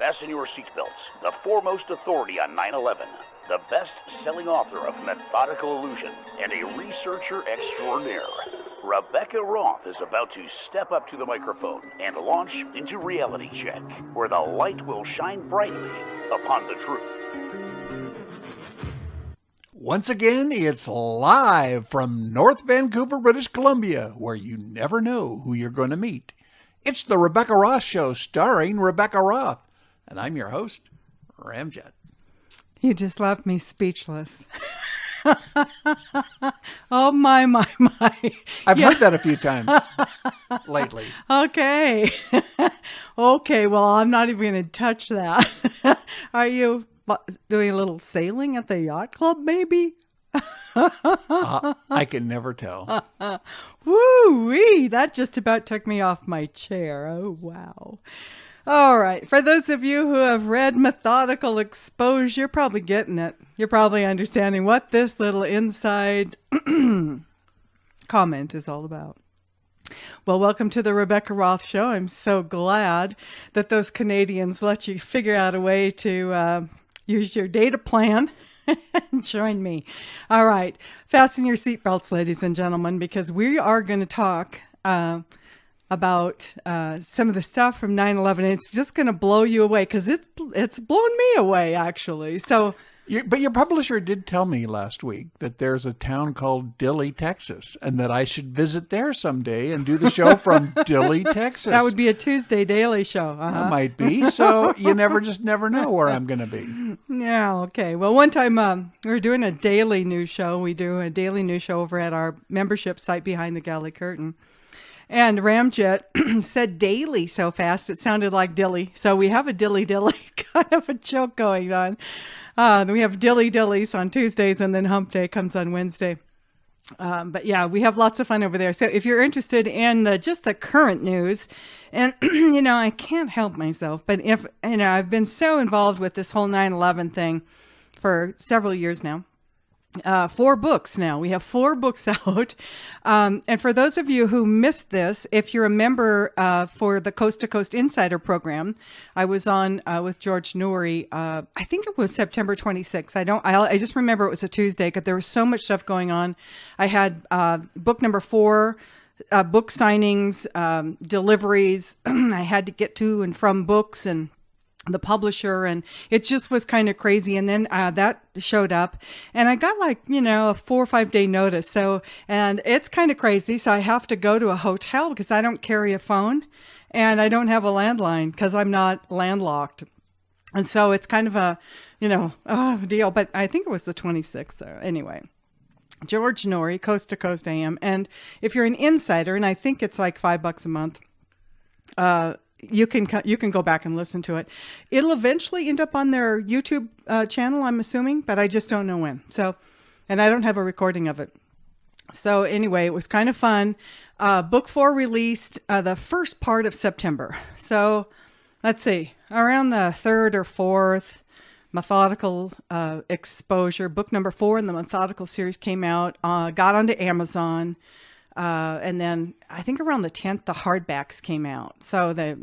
Fasten your seatbelts. The foremost authority on 9/11, the best-selling author of Methodical Illusion, and a researcher extraordinaire. Rebecca Roth is about to step up to the microphone and launch into Reality Check, where the light will shine brightly upon the truth. Once again, it's live from North Vancouver, British Columbia, where you never know who you're going to meet. It's the Rebecca Roth Show, starring Rebecca Roth. And I'm your host, Ramjet. You just left me speechless. Oh, my. I've heard that a few times lately. Okay. Okay, well, I'm not even going to touch that. Are you doing a little sailing at the yacht club, maybe? I can never tell. Woo-wee! That just about took me off my chair. Oh, wow. All right. For those of you who have read Methodical Exposure, you're probably getting it. You're probably understanding what this little inside comment is all about. Well, welcome to the Rebecca Roth Show. I'm so glad that those Canadians let you figure out a way to use your data plan and join me. All right. Fasten your seatbelts, ladies and gentlemen, because we are going to talk about some of the stuff from 9/11. And it's just going to blow you away because it's blown me away, actually. So, but your publisher did tell me last week that there's a town called Dilley, Texas, and that I should visit there someday and do the show from Dilley, Texas. That would be a Tuesday daily show. That might be. So you never know where I'm going to be. Yeah, okay. Well, one time we were doing a daily news show. We do a daily news show over at our membership site behind the Galley Curtain. And Ramjet said daily so fast it sounded like dilly. So we have a dilly kind of a joke going on. We have dillies on Tuesdays, and then hump day comes on Wednesday. But yeah, we have lots of fun over there. So if you're interested in just the current news, and I can't help myself, but if I've been so involved with this whole 9/11 thing for several years now. 4 books now. We have 4 books out. And for those of you who missed this, if you're a member for the Coast to Coast Insider program, I was on with George Noory. I think it was September 26th. I just remember it was a Tuesday because there was so much stuff going on. I had book number 4, book signings, deliveries. I had to get to and from books and the publisher, and it just was kind of crazy. And then that showed up, and I got a 4 or 5 day notice. So, and it's kind of crazy. So I have to go to a hotel because I don't carry a phone and I don't have a landline because I'm not landlocked. And so it's kind of a, deal, but I think it was the 26th there. Anyway, George Noory, Coast to Coast AM. And if you're an insider, and I think it's like $5 a month, you can go back and listen to it. It'll eventually end up on their YouTube channel, I'm assuming, but I just don't know when. So, and I don't have a recording of it. So anyway, it was kind of fun. Book 4 released the first part of September. So let's see, around the 3rd or 4th, Methodical Exposure, book number 4 in the Methodical series came out, got onto Amazon. And then I think around the 10th, the hardbacks came out. So the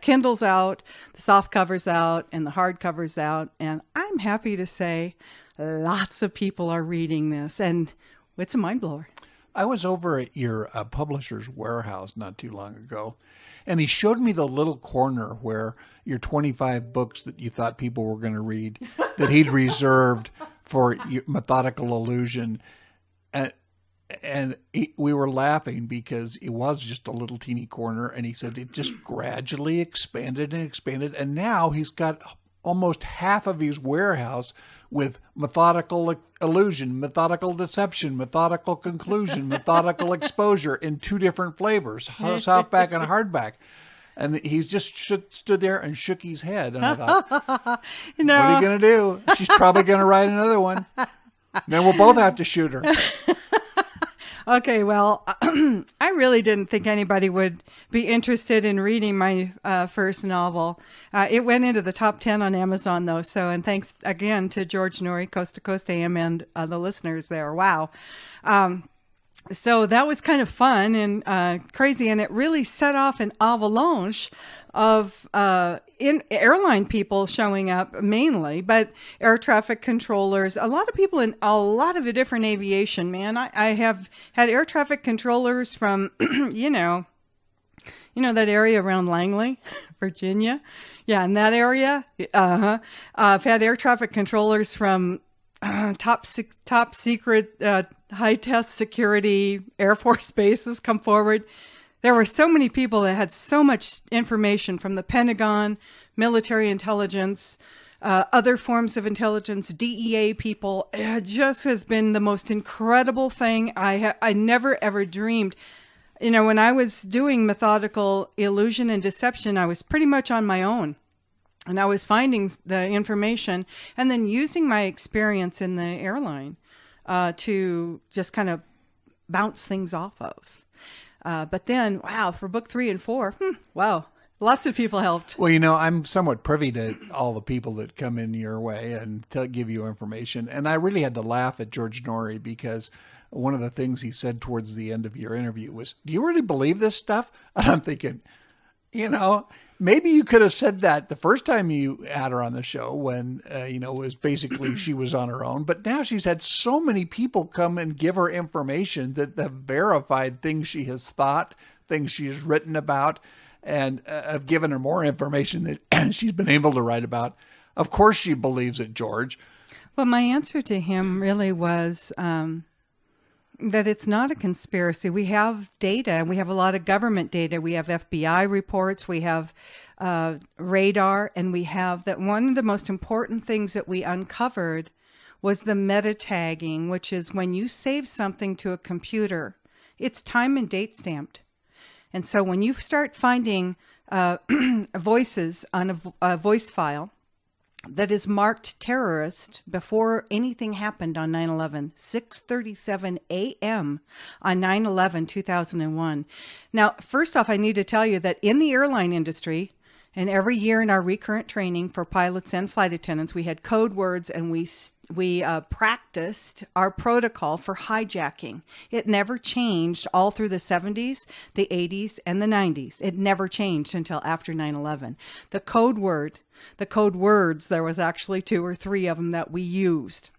Kindle's out, the soft cover's out, and the hardcover's out. And I'm happy to say lots of people are reading this, and it's a mind blower. I was over at your publisher's warehouse not too long ago, and he showed me the little corner where your 25 books that you thought people were going to read that he'd reserved for Methodical Illusion. And we were laughing because it was just a little teeny corner, and he said it just gradually expanded and expanded, and now he's got almost half of his warehouse with Methodical Illusion, Methodical Deception, Methodical Conclusion, Methodical Exposure in 2 different flavors, softback and hardback. And he just stood there and shook his head, and I thought, what are you going to do? She's probably going to write another one. Then we'll both have to shoot her. Okay, well, I really didn't think anybody would be interested in reading my first novel. It went into the top 10 on Amazon, though. So, and thanks again to George Noory, Coast to Coast AM, and the listeners there. Wow. So that was kind of fun and crazy, and it really set off an avalanche of in airline people showing up mainly, but air traffic controllers, a lot of people in a lot of different aviation, man. I have had air traffic controllers from, you know that area around Langley, Virginia? Yeah, in that area. I've had air traffic controllers from top secret, high test security Air Force bases come forward. There were so many people that had so much information from the Pentagon, military intelligence, other forms of intelligence, DEA people. It just has been the most incredible thing. I never ever dreamed. You know, when I was doing methodical illusion and deception, I was pretty much on my own. And I was finding the information and then using my experience in the airline to just kind of bounce things off of. But then, wow, for book 3 and 4, wow, lots of people helped. Well, you know, I'm somewhat privy to all the people that come in your way and to give you information. And I really had to laugh at George Norrie because one of the things he said towards the end of your interview was, "Do you really believe this stuff?" And I'm thinking, you know, maybe you could have said that the first time you had her on the show when, it was basically she was on her own. But now she's had so many people come and give her information that have verified things she has thought, things she has written about, and have given her more information that she's been able to write about. Of course she believes it, George. Well, my answer to him really was that it's not a conspiracy. We have data. We have a lot of government data. We have FBI reports. We have radar. And we have that one of the most important things that we uncovered was the meta tagging, which is when you save something to a computer, it's time and date stamped. And so when you start finding voices on a voice file that is marked terrorist before anything happened on 9/11, 6:37 a.m. on 9/11/2001. Now, first off, I need to tell you that in the airline industry, and every year in our recurrent training for pilots and flight attendants, we had code words and we practiced our protocol for hijacking. It never changed all through the 70s, the 80s, and the 90s. It never changed until after 9/11. The code words, there was actually 2 or 3 of them that we used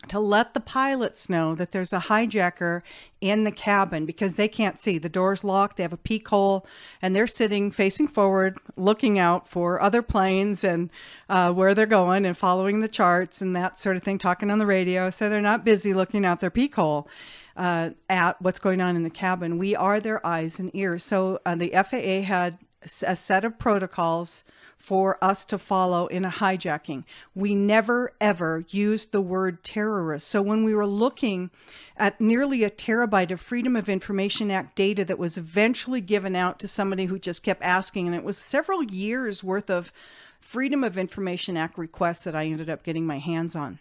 to let the pilots know that there's a hijacker in the cabin because they can't see. The door's locked, they have a peek hole, and they're sitting facing forward, looking out for other planes and where they're going and following the charts and that sort of thing, talking on the radio. So they're not busy looking out their peek hole at what's going on in the cabin. We are their eyes and ears. So the FAA had a set of protocols for us to follow in a hijacking. We never, ever used the word terrorist. So when we were looking at nearly a terabyte of Freedom of Information Act data that was eventually given out to somebody who just kept asking, and it was several years worth of Freedom of Information Act requests that I ended up getting my hands on.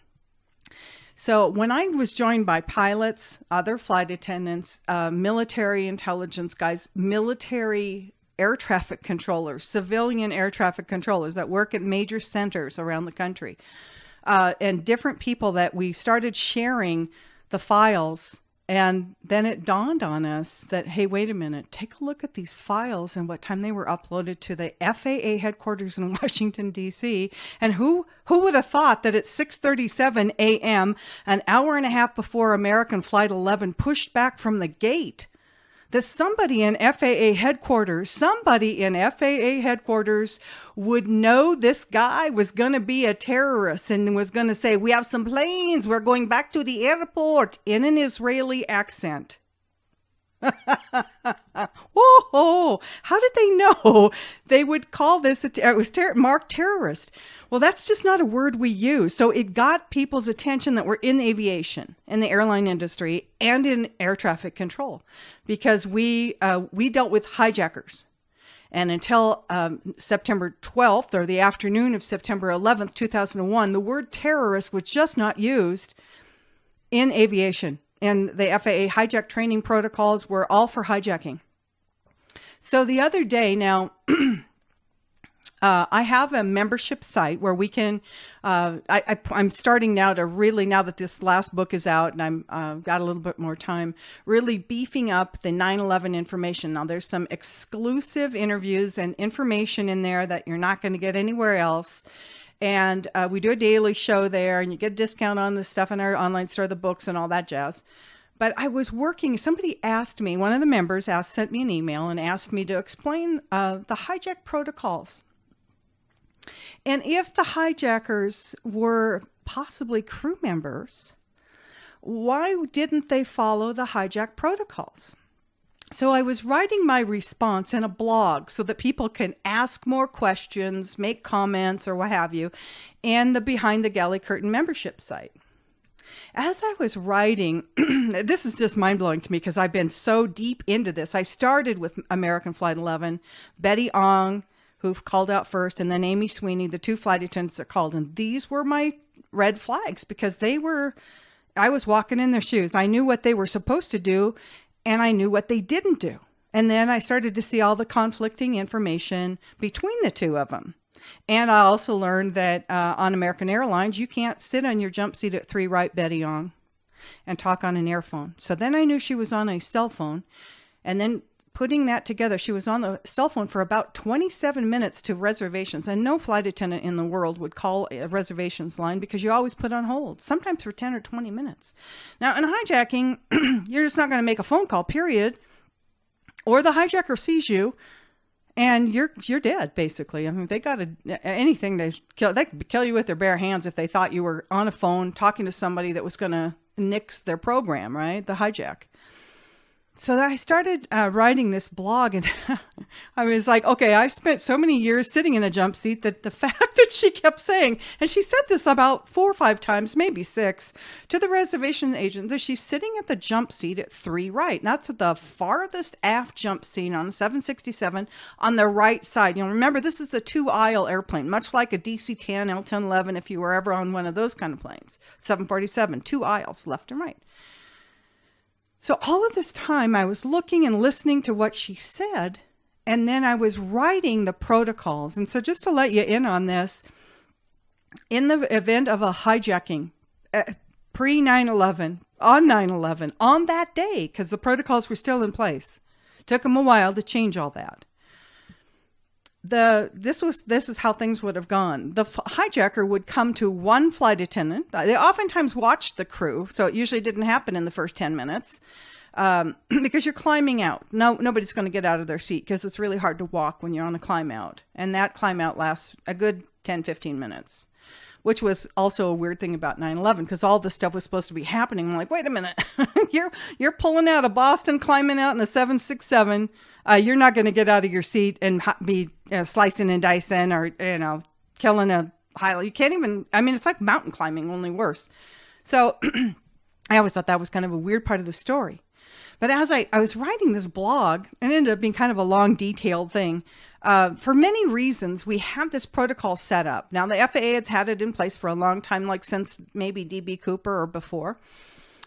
So when I was joined by pilots, other flight attendants, military intelligence guys, military air traffic controllers, civilian air traffic controllers that work at major centers around the country, and different people that we started sharing the files. And then it dawned on us that, hey, wait a minute, take a look at these files and what time they were uploaded to the FAA headquarters in Washington, D.C. And who would have thought that at 6:37 a.m., an hour and a half before American Flight 11 pushed back from the gate, that somebody in FAA headquarters would know this guy was going to be a terrorist and was going to say, we have some planes, we're going back to the airport, in an Israeli accent. Whoa, how did they know they would call this, it was marked terrorist? Well, that's just not a word we use. So it got people's attention that were in aviation, in the airline industry, and in air traffic control, because we dealt with hijackers. And until September 12th, or the afternoon of September 11th, 2001, the word terrorist was just not used in aviation. And the FAA hijack training protocols were all for hijacking. So the other day now, I have a membership site where we can, I'm starting now to really, now that this last book is out and I'm got a little bit more time, really beefing up the 9/11 information. Now there's some exclusive interviews and information in there that you're not going to get anywhere else. And we do a daily show there, and you get a discount on the stuff in our online store, the books and all that jazz. But I was working, somebody asked me, one of the members sent me an email and asked me to explain the hijack protocols. And if the hijackers were possibly crew members, why didn't they follow the hijack protocols? So I was writing my response in a blog so that people can ask more questions, make comments, or what have you, and the Behind the Galley Curtain membership site. As I was writing, this is just mind-blowing to me because I've been so deep into this. I started with American Flight 11, Betty Ong, who called out first, and then Amy Sweeney, the two flight attendants that called. And these were my red flags because I was walking in their shoes. I knew what they were supposed to do, and I knew what they didn't do. And then I started to see all the conflicting information between the two of them. And I also learned that on American Airlines, you can't sit on your jump seat at 3 right, Betty Ong, and talk on an airphone. So then I knew she was on a cell phone. And then putting that together, she was on the cell phone for about 27 minutes to reservations. And no flight attendant in the world would call a reservations line because you always put on hold, sometimes for 10 or 20 minutes. Now, in hijacking, you're just not going to make a phone call, period. Or the hijacker sees you and you're dead, basically. I mean, they got anything they could kill you with their bare hands if they thought you were on a phone talking to somebody that was going to nix their program, right? The hijack. So I started writing this blog, and I was like, okay, I've spent so many years sitting in a jump seat that the fact that she kept saying, and she said this about 4 or 5 times, maybe 6, to the reservation agent, that she's sitting at the jump seat at 3 right. And that's at the farthest aft jump seat on the 767 on the right side. You know, remember, this is a 2-aisle airplane, much like a DC-10, L-1011, if you were ever on one of those kind of planes. 747, 2 aisles, left and right. So all of this time I was looking and listening to what she said, and then I was writing the protocols. And so just to let you in on this, in the event of a hijacking, pre 9/11, on 9/11, on that day, because the protocols were still in place, took them a while to change all that. This is how things would have gone. The hijacker would come to one flight attendant. They oftentimes watched the crew, so it usually didn't happen in the first 10 minutes because you're climbing out. Nobody's going to get out of their seat because it's really hard to walk when you're on a climb out. And that climb out lasts a good 10, 15 minutes, which was also a weird thing about 9/11 because all this stuff was supposed to be happening. I'm like, wait a minute, you're pulling out of Boston, climbing out in a 767. You're not going to get out of your seat and be slicing and dicing or, killing a highlight. You can't even, it's like mountain climbing, only worse. So I always thought that was kind of a weird part of the story. But as I was writing this blog, it ended up being kind of a long, detailed thing. For many reasons, we had this protocol set up. Now, the FAA has had it in place for a long time, like since maybe D.B. Cooper or before.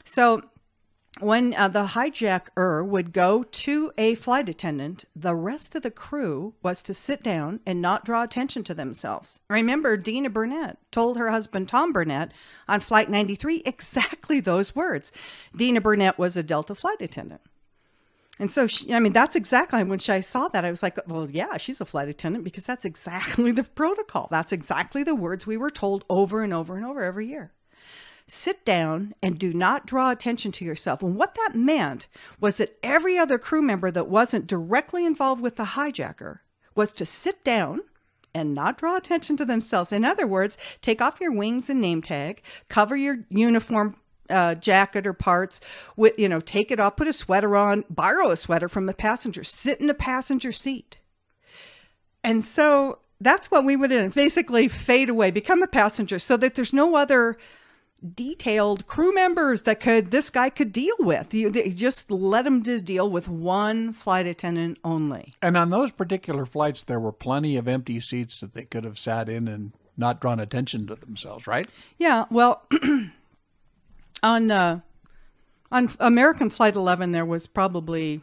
So when the hijacker would go to a flight attendant, the rest of the crew was to sit down and not draw attention to themselves. Remember, Dina Burnett told her husband, Tom Burnett, on Flight 93, exactly those words. Dina Burnett was a Delta flight attendant. And so, that's exactly when I saw that. I was like, well, yeah, she's a flight attendant because that's exactly the protocol. That's exactly the words we were told over and over and over every year. Sit down and do not draw attention to yourself. And what that meant was that every other crew member that wasn't directly involved with the hijacker was to sit down and not draw attention to themselves. In other words, take off your wings and name tag, cover your uniform jacket or parts, take it off, put a sweater on, borrow a sweater from the passenger, sit in a passenger seat. And so that's what we would basically fade away, become a passenger so that there's no other detailed crew members that this guy could deal with. You just let him to deal with one flight attendant only. And on those particular flights, there were plenty of empty seats that they could have sat in and not drawn attention to themselves, right? Yeah, well, on American Flight 11, there was probably,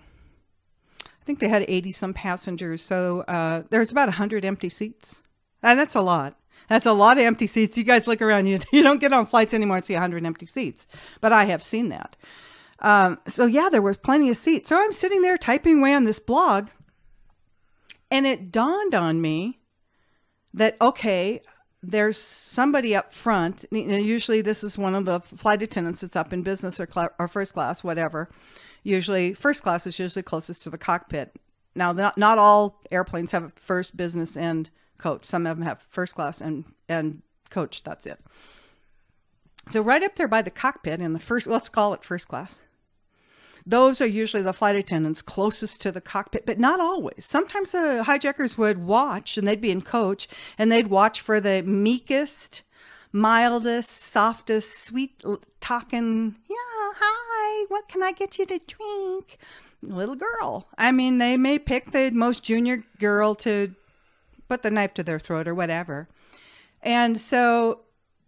I think they had 80 some passengers. So there's about 100 empty seats. And that's a lot. That's a lot of empty seats. You guys look around, you don't get on flights anymore and see 100 empty seats. But I have seen that. So yeah, there was plenty of seats. So I'm sitting there typing away on this blog. And it dawned on me that, okay, there's somebody up front. Usually this is one of the flight attendants that's up in business or first class, whatever. Usually first class is usually closest to the cockpit. Now, not all airplanes have first, business, and coach. Some of them have first class and coach. That's it. So right up there by the cockpit in the first, let's call it first class. Those are usually the flight attendants closest to the cockpit, but not always. Sometimes the hijackers would watch, and they'd be in coach, and they'd watch for the meekest, mildest, softest, sweet talking, yeah, hi, what can I get you to drink? Little girl. I mean, they may pick the most junior girl to put the knife to their throat or whatever. And so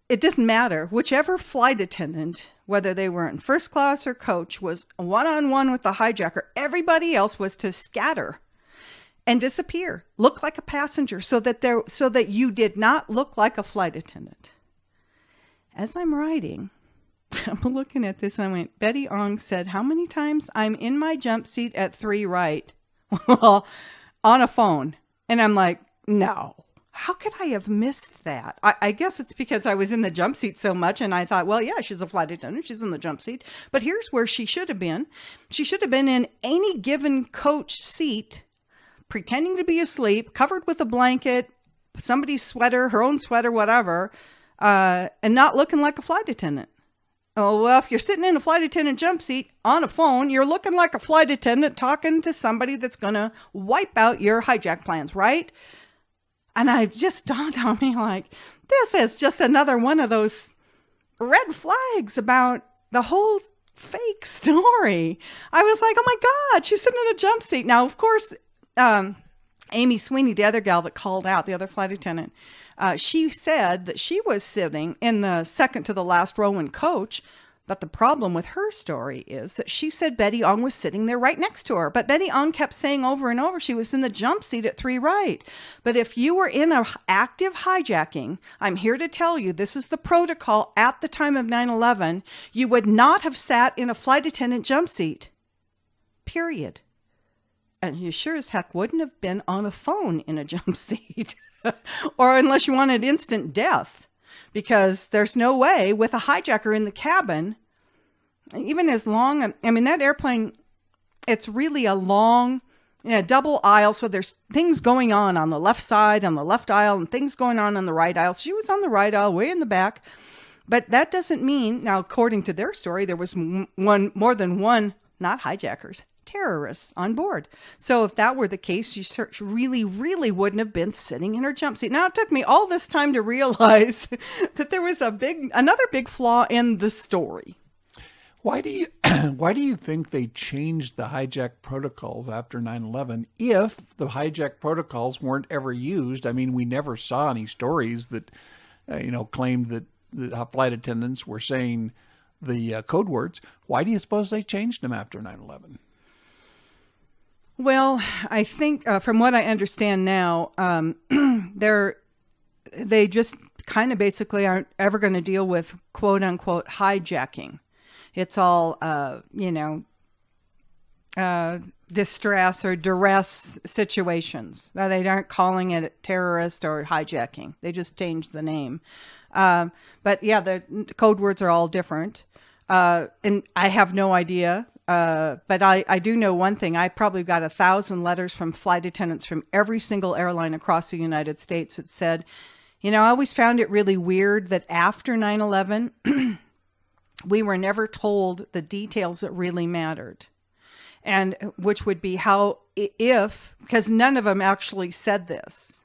it doesn't matter. Whichever flight attendant, whether they were in first class or coach, was one-on-one with the hijacker, everybody else was to scatter and disappear, look like a passenger, so that you did not look like a flight attendant. As I'm writing, I'm looking at this and I went, Betty Ong said, how many times? I'm in my jump seat at 3 right. Well, on a phone. And I'm like, no, how could I have missed that? I guess it's because I was in the jump seat so much and I thought, well, yeah, she's a flight attendant. She's in the jump seat. But here's where she should have been. She should have been in any given coach seat, pretending to be asleep, covered with a blanket, somebody's sweater, her own sweater, whatever, and not looking like a flight attendant. Oh, well, if you're sitting in a flight attendant jump seat on a phone, you're looking like a flight attendant talking to somebody that's going to wipe out your hijack plans, right? And I just dawned on me like, this is just another one of those red flags about the whole fake story. I was like, oh my God, she's sitting in a jump seat. Now, of course, Amy Sweeney, the other gal that called out, the other flight attendant, she said that she was sitting in the second to the last row in coach. But the problem with her story is that she said Betty Ong was sitting there right next to her. But Betty Ong kept saying over and over she was in the jump seat at 3 right. But if you were in an active hijacking, I'm here to tell you, this is the protocol at the time of 9/11, you would not have sat in a flight attendant jump seat. Period. And you sure as heck wouldn't have been on a phone in a jump seat. Or unless you wanted instant death. Because there's no way with a hijacker in the cabin, even as long, I mean, that airplane, it's really a long, double aisle. So there's things going on the left side, on the left aisle, and things going on the right aisle. She was on the right aisle, way in the back. But that doesn't mean, now, according to their story, there was more than one, not hijackers, terrorists on board. So if that were the case, you really, really wouldn't have been sitting in her jump seat. Now, it took me all this time to realize that there was another big flaw in the story. Why do you think they changed the hijack protocols after 9/11 if the hijack protocols weren't ever used? I mean, we never saw any stories that, claimed that the flight attendants were saying the code words. Why do you suppose they changed them after 9/11? Well, I think from what I understand now, they just kind of basically aren't ever going to deal with quote unquote hijacking. It's all, distress or duress situations. Now, they aren't calling it terrorist or hijacking. They just changed the name. But yeah, the code words are all different. And I have no idea. But I do know one thing. I probably got 1,000 letters from flight attendants from every single airline across the United States that said, I always found it really weird that after 9/11, we were never told the details that really mattered. And which would be because none of them actually said this.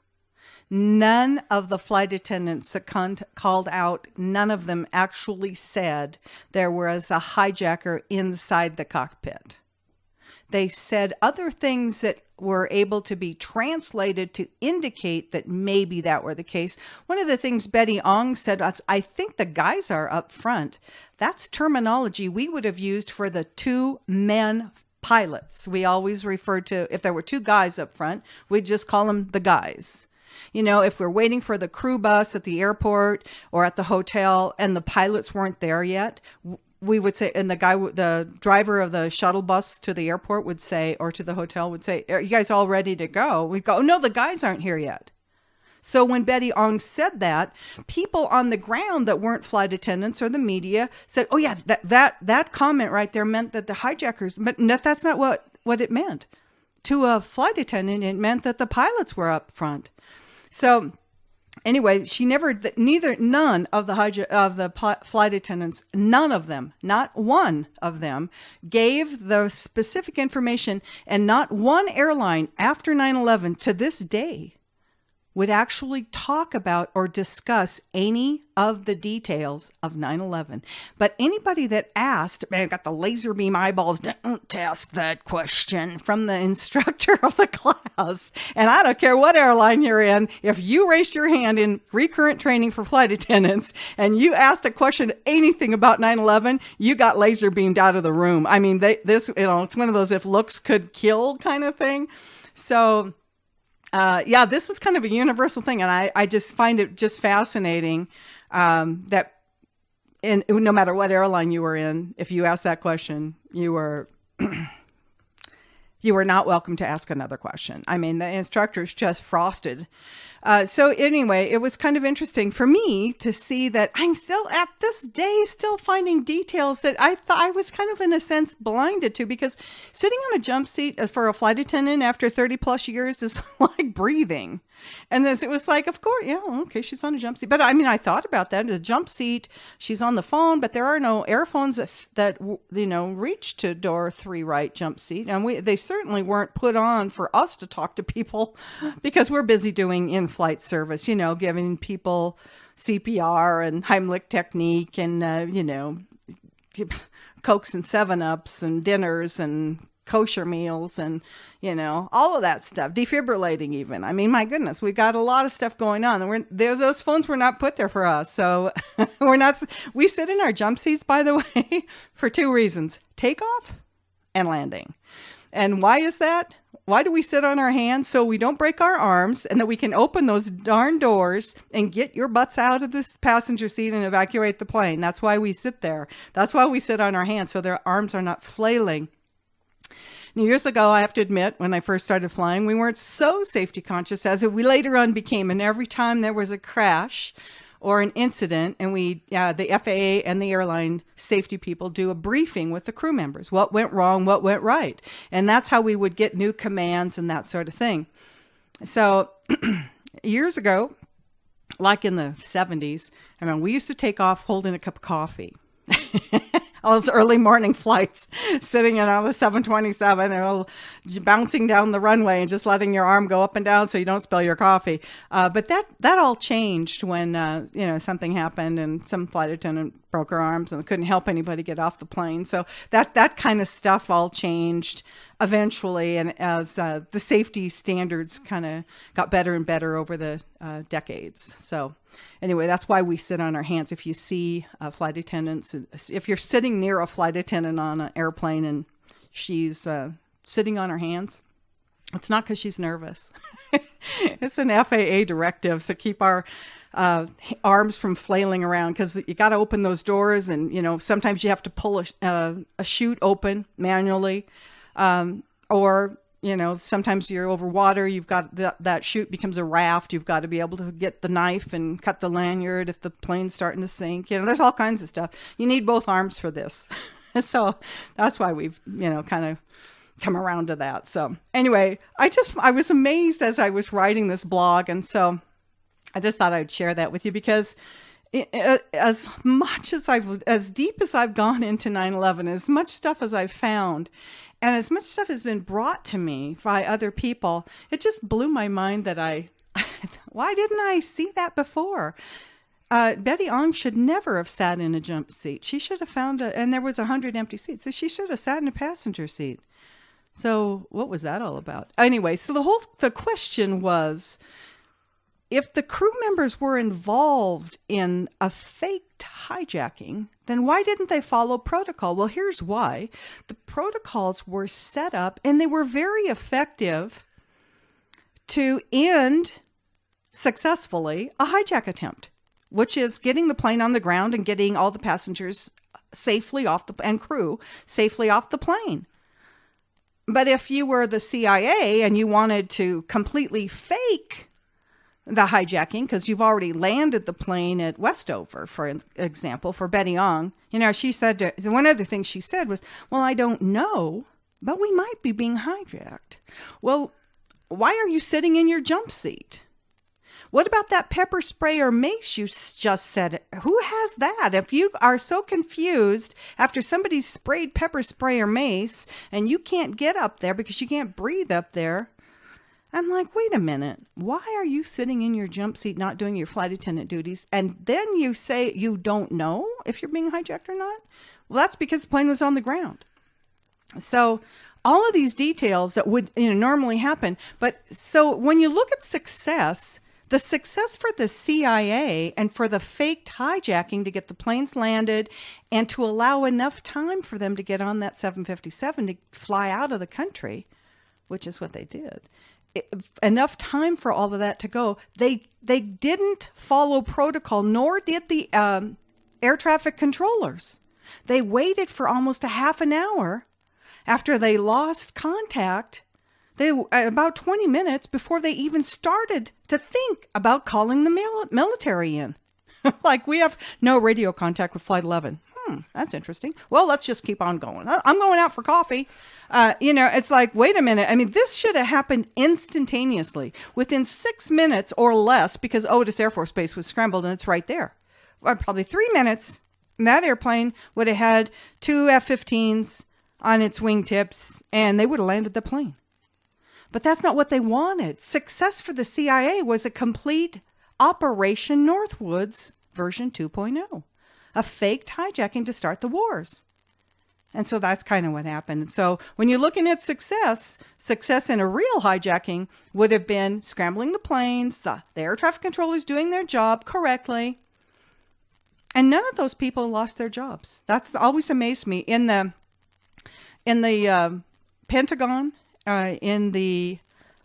None of the flight attendants that called out, none of them actually said there was a hijacker inside the cockpit. They said other things that were able to be translated to indicate that maybe that were the case. One of the things Betty Ong said, I think the guys are up front. That's terminology we would have used for the 2 men pilots. We always referred to, if there were two guys up front, we'd just call them the guys. You know, if we're waiting for the crew bus at the airport or at the hotel and the pilots weren't there yet, we would say, and the driver of the shuttle bus to the airport would say, or to the hotel would say, "Are you guys all ready to go?" We'd go, "Oh, no, the guys aren't here yet." So when Betty Ong said that, people on the ground that weren't flight attendants or the media said, "Oh yeah, that comment right there meant that the hijackers," but that's not what it meant. To a flight attendant, it meant that the pilots were up front. So anyway, none of the flight attendants, none of them, not one of them, gave the specific information, and not one airline after 9/11 to this day would actually talk about or discuss any of the details of 9/11. But anybody that asked, man, got the laser beam eyeballs, "Don't ask that question," from the instructor of the class. And I don't care what airline you're in, if you raised your hand in recurrent training for flight attendants and you asked a question, anything about 9/11, you got laser beamed out of the room. I mean, it's one of those if looks could kill kind of thing. So yeah, this is kind of a universal thing, and I just find it just fascinating that no matter what airline you were in, if you asked that question, you were you were not welcome to ask another question. I mean, the instructors just frosted. So anyway, it was kind of interesting for me to see that I'm still at this day still finding details that I thought I was kind of in a sense blinded to, because sitting on a jump seat for a flight attendant after 30 plus years is like breathing. And it was like, of course, yeah, okay, she's on a jump seat. But I mean, I thought about that. A jump seat, she's on the phone, but there are no airphones that reach to door 3 right jump seat. And they certainly weren't put on for us to talk to people because we're busy doing in-flight service, giving people CPR and Heimlich technique and, Cokes and 7-Ups and dinners and kosher meals and, all of that stuff, defibrillating even. I mean, my goodness, we've got a lot of stuff going on. And those phones were not put there for us. So we sit in our jump seats, by the way, for 2 reasons: takeoff and landing. And why is that? Why do we sit on our hands? So we don't break our arms, and that we can open those darn doors and get your butts out of this passenger seat and evacuate the plane. That's why we sit there. That's why we sit on our hands, so their arms are not flailing. Years ago, I have to admit, when I first started flying, we weren't so safety conscious as we later on became. And every time there was a crash or an incident, and the FAA and the airline safety people do a briefing with the crew members. What went wrong? What went right? And that's how we would get new commands and that sort of thing. So years ago, like in the 70s, we used to take off holding a cup of coffee. All those early morning flights, sitting in on the 727 and bouncing down the runway and just letting your arm go up and down so you don't spill your coffee. But that all changed when something happened and some flight attendant broke her arms and couldn't help anybody get off the plane. So that kind of stuff all changed eventually, and as the safety standards kind of got better and better over the decades. So anyway, that's why we sit on our hands. If you see flight attendants, if you're sitting near a flight attendant on an airplane and she's sitting on her hands, it's not because she's nervous. It's an FAA directive to keep our arms from flailing around, because you got to open those doors, and sometimes you have to pull a chute open manually, or sometimes you're over water. You've got that chute becomes a raft. You've got to be able to get the knife and cut the lanyard if the plane's starting to sink. There's all kinds of stuff. You need both arms for this. So that's why we've, kind of come around to that. So anyway, I was amazed as I was writing this blog. And so I just thought I'd share that with you, because as deep as I've gone into 9/11, as much stuff as I've found, and as much stuff has been brought to me by other people, it just blew my mind that why didn't I see that before? Betty Ong should never have sat in a jump seat. She should have found and there was 100 empty seats, so she should have sat in a passenger seat. So what was that all about? Anyway, so the question was, if the crew members were involved in a faked hijacking, then why didn't they follow protocol? Well, here's why. The protocols were set up and they were very effective to end successfully a hijack attempt, which is getting the plane on the ground and getting all the passengers safely off and crew safely off the plane. But if you were the CIA and you wanted to completely fake the hijacking, because you've already landed the plane at Westover, for example, for Betty Ong, she said, one other thing she said was, well, I don't know, but we might be being hijacked. Well, why are you sitting in your jump seat? What about that pepper spray or mace you just said? Who has that? If you are so confused after somebody sprayed pepper spray or mace and you can't get up there because you can't breathe up there, I'm like, wait a minute. Why are you sitting in your jump seat not doing your flight attendant duties? And then you say you don't know if you're being hijacked or not? Well, that's because the plane was on the ground. So all of these details that would normally happen. But so when you look at success, the success for the CIA and for the faked hijacking to get the planes landed and to allow enough time for them to get on that 757 to fly out of the country, which is what they did. Enough time for all of that to go. They didn't follow protocol, nor did the air traffic controllers. They waited for almost a half an hour after they lost contact. About 20 minutes before they even started to think about calling the military in. Like, we have no radio contact with Flight 11. That's interesting. Well, let's just keep on going. I'm going out for coffee. It's like, wait a minute. I mean, this should have happened instantaneously, within 6 minutes or less, because Otis Air Force Base was scrambled and it's right there. Well, probably 3 minutes, and that airplane would have had 2 F-15s on its wingtips, and they would have landed the plane. But that's not what they wanted. Success for the CIA was a complete Operation Northwoods version 2.0, a faked hijacking to start the wars. And so that's kind of what happened. So when you're looking at success in a real hijacking would have been scrambling the planes, the air traffic controllers doing their job correctly. And none of those people lost their jobs. That's always amazed me. In the Pentagon, in the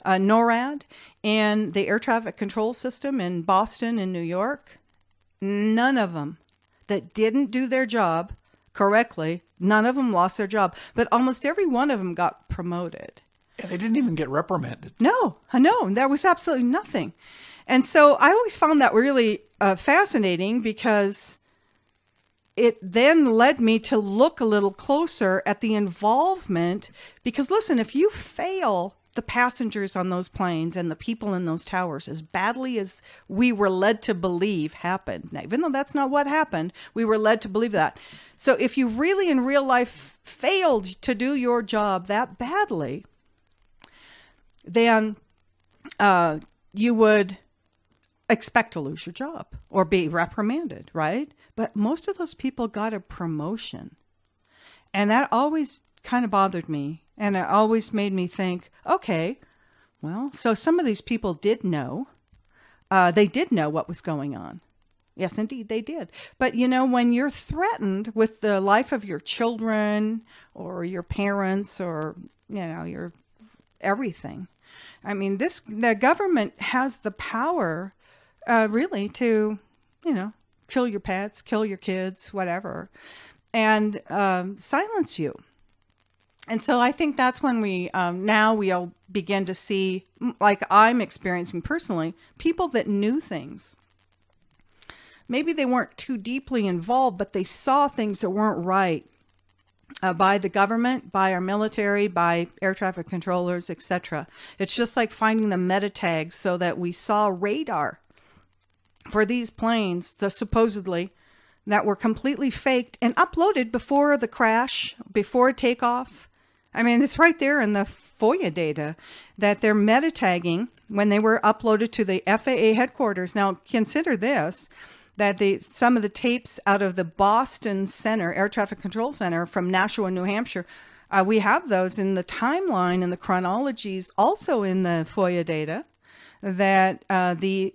NORAD, and the air traffic control system in Boston and New York, none of them that didn't do their job correctly, none of them lost their job. But almost every one of them got promoted. Yeah, they didn't even get reprimanded. No, there was absolutely nothing. And so I always found that really fascinating, because it then led me to look a little closer at the involvement. Because listen, if you fail the passengers on those planes and the people in those towers as badly as we were led to believe happened, now, even though that's not what happened, we were led to believe that. So if you really in real life failed to do your job that badly, then you would expect to lose your job or be reprimanded, right? But most of those people got a promotion. And that always kind of bothered me. And it always made me think, okay, well, so some of these people did know. They did know what was going on. Yes, indeed, they did. But, when you're threatened with the life of your children or your parents or, your everything, I mean, the government has the power really to, kill your pets, kill your kids, whatever, and silence you. And so I think that's when now we'll begin to see, like I'm experiencing personally, people that knew things. Maybe they weren't too deeply involved, but they saw things that weren't right by the government, by our military, by air traffic controllers, etc. It's just like finding the meta tags so that we saw radar for these planes, supposedly, that were completely faked and uploaded before the crash, before takeoff. I mean, it's right there in the FOIA data that they're meta tagging when they were uploaded to the FAA headquarters. Now, consider this, that some of the tapes out of the Boston Center, Air Traffic Control Center from Nashua, New Hampshire, we have those in the timeline and the chronologies, also in the FOIA data, that the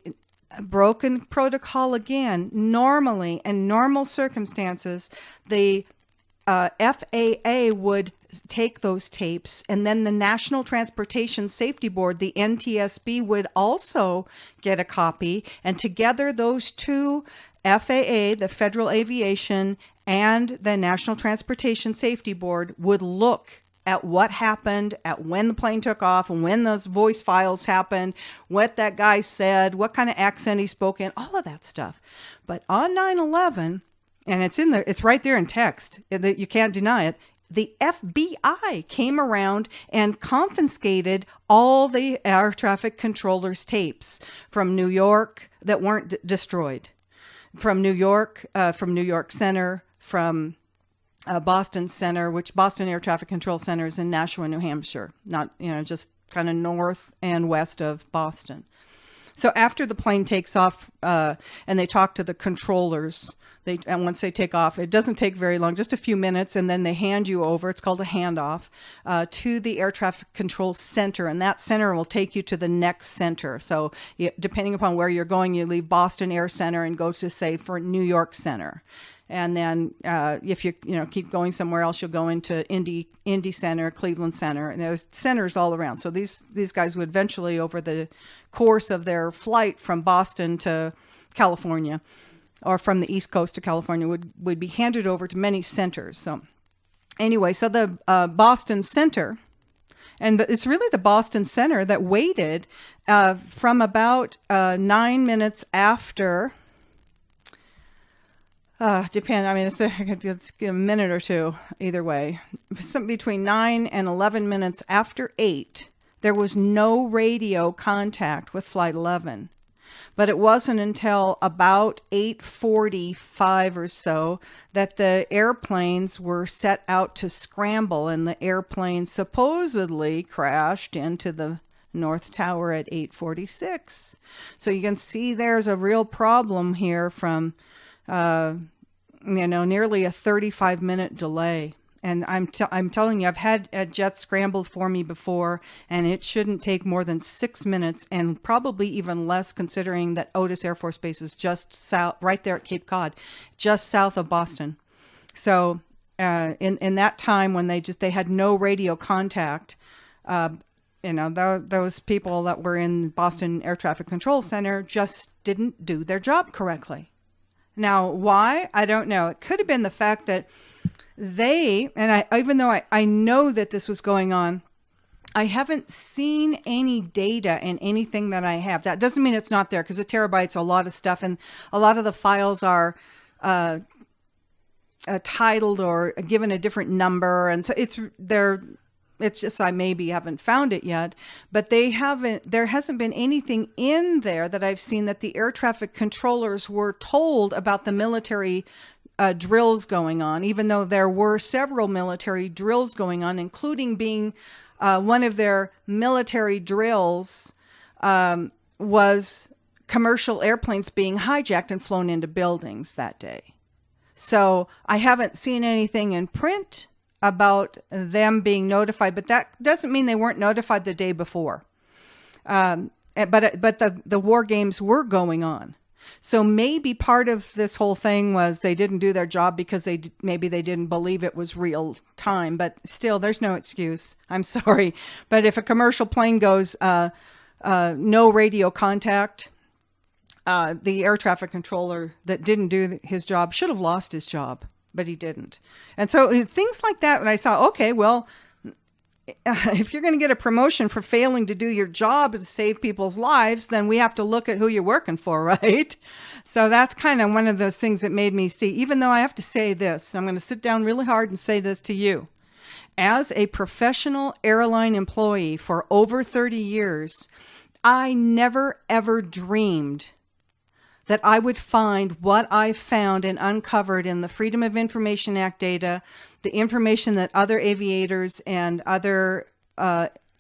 broken protocol again. Normally, in normal circumstances, the FAA would take those tapes, and then the National Transportation Safety Board, the NTSB, would also get a copy, and together those two, FAA, the Federal Aviation, and the National Transportation Safety Board, would look at what happened, at when the plane took off, and when those voice files happened, what that guy said, what kind of accent he spoke in, all of that stuff. But on 9/11, and it's right there in text, that you can't deny it, the FBI came around and confiscated all the air traffic controllers' tapes from New York that weren't destroyed, from New York Center, from Boston Center, which Boston Air Traffic Control Center is in Nashua, New Hampshire, not, just kind of north and west of Boston. So after the plane takes off, and they talk to the controllers, and once they take off, it doesn't take very long, just a few minutes, and then they hand you over, it's called a handoff, to the Air Traffic Control Center, and that center will take you to the next center. So depending upon where you're going, you leave Boston Air Center and go to, say, for New York Center. And then if you keep going somewhere else, you'll go into Indy Center, Cleveland Center, and there's centers all around. So these guys would eventually, over the course of their flight from Boston to California, or from the East Coast to California, would be handed over to many centers. So anyway, so the Boston Center, and it's really the Boston Center that waited from about 9 minutes after. It's a minute or two either way. Between 9 and 11 minutes after 8, there was no radio contact with Flight 11. But it wasn't until about 8:45 or so that the airplanes were set out to scramble, and the airplane supposedly crashed into the North Tower at 8:46. So you can see there's a real problem here from nearly a 35-minute delay. And I'm telling you, I've had a jet scrambled for me before, and it shouldn't take more than 6 minutes, and probably even less considering that Otis Air Force Base is just south, right there at Cape Cod, just south of Boston. So in that time when they had no radio contact, those people that were in Boston Air Traffic Control Center just didn't do their job correctly. Now, why? I don't know. It could have been the fact that even though I know that this was going on, I haven't seen any data in anything that I have. That doesn't mean it's not there, because a terabyte's a lot of stuff, and a lot of the files are titled or given a different number, and so it's just I maybe haven't found it yet, but there hasn't been anything in there that I've seen that the air traffic controllers were told about the military drills going on, even though there were several military drills going on, including being one of their military drills was commercial airplanes being hijacked and flown into buildings that day. So I haven't seen anything in print about them being notified, but that doesn't mean they weren't notified the day before. But the war games were going on. So maybe part of this whole thing was they didn't do their job because maybe they didn't believe it was real time. But still, there's no excuse. I'm sorry. But if a commercial plane goes no radio contact, the air traffic controller that didn't do his job should have lost his job. But he didn't. And so things like that, when I saw, okay, well, if you're going to get a promotion for failing to do your job to save people's lives, then we have to look at who you're working for, right? So that's kind of one of those things that made me see, even though I have to say this, I'm going to sit down really hard and say this to you. As a professional airline employee for over 30 years, I never, ever dreamed that I would find what I found and uncovered in the Freedom of Information Act data, the information that other aviators and other